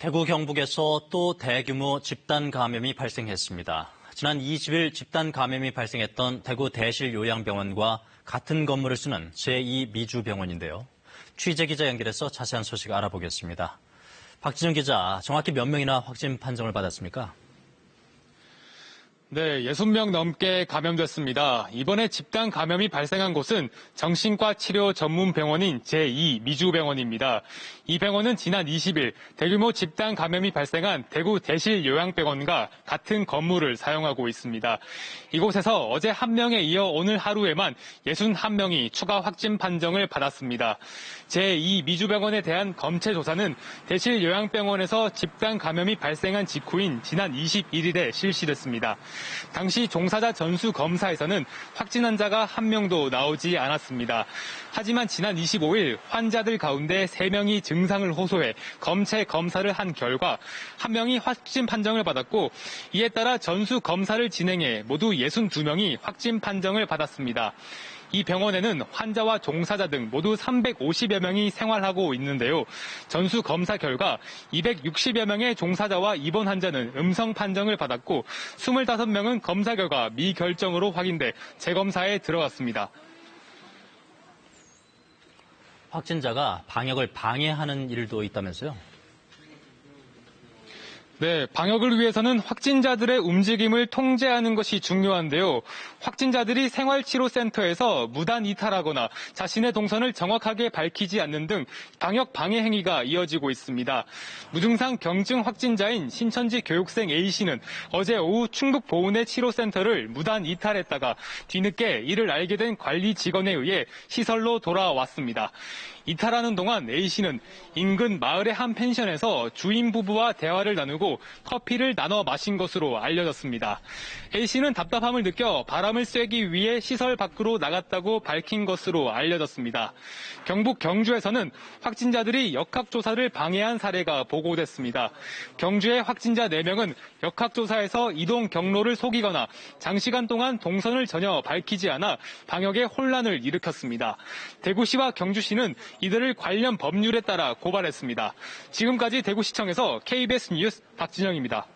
대구 경북에서 또 대규모 집단 감염이 발생했습니다. 지난 20일 집단 감염이 발생했던 대구 대실요양병원과 같은 건물을 쓰는 제2미주병원인데요. 취재 기자 연결해서 자세한 소식 알아보겠습니다. 박진영 기자, 정확히 몇 명이나 확진 판정을 받았습니까? 네, 60명 넘게 감염됐습니다. 이번에 집단 감염이 발생한 곳은 정신과 치료 전문 병원인 제2미주병원입니다. 이 병원은 지난 20일 대규모 집단 감염이 발생한 대구 대실요양병원과 같은 건물을 사용하고 있습니다. 이곳에서 어제 1명에 이어 오늘 하루에만 61명이 추가 확진 판정을 받았습니다. 제2미주병원에 대한 검체 조사는 대실요양병원에서 집단 감염이 발생한 직후인 지난 21일에 실시됐습니다. 당시 종사자 전수 검사에서는 확진 환자가 1명도 나오지 않았습니다. 하지만 지난 25일 환자들 가운데 3명이 증상을 호소해 검체 검사를 한 결과 1명이 확진 판정을 받았고, 이에 따라 전수 검사를 진행해 모두 62명이 확진 판정을 받았습니다. 이 병원에는 환자와 종사자 등 모두 350여 명이 생활하고 있는데요. 전수 검사 결과 260여 명의 종사자와 입원 환자는 음성 판정을 받았고, 25명은 검사 결과 미결정으로 확인돼 재검사에 들어갔습니다. 확진자가 방역을 방해하는 일도 있다면서요? 네, 방역을 위해서는 확진자들의 움직임을 통제하는 것이 중요한데요. 확진자들이 생활치료센터에서 무단 이탈하거나 자신의 동선을 정확하게 밝히지 않는 등 방역 방해 행위가 이어지고 있습니다. 무증상 경증 확진자인 신천지 교육생 A씨는 어제 오후 충북 보은의 치료센터를 무단 이탈했다가 뒤늦게 이를 알게 된 관리 직원에 의해 시설로 돌아왔습니다. 이탈하는 동안 A씨는 인근 마을의 한 펜션에서 주인 부부와 대화를 나누고 커피를 나눠 마신 것으로 알려졌습니다. A씨는 답답함을 느껴 바람을 쐬기 위해 시설 밖으로 나갔다고 밝힌 것으로 알려졌습니다. 경북 경주에서는 확진자들이 역학조사를 방해한 사례가 보고됐습니다. 경주의 확진자 4명은 역학조사에서 이동 경로를 속이거나 장시간 동안 동선을 전혀 밝히지 않아 방역에 혼란을 일으켰습니다. 대구시와 경주시는 이들을 관련 법률에 따라 고발했습니다. 지금까지 대구시청에서 KBS 뉴스 박진영입니다.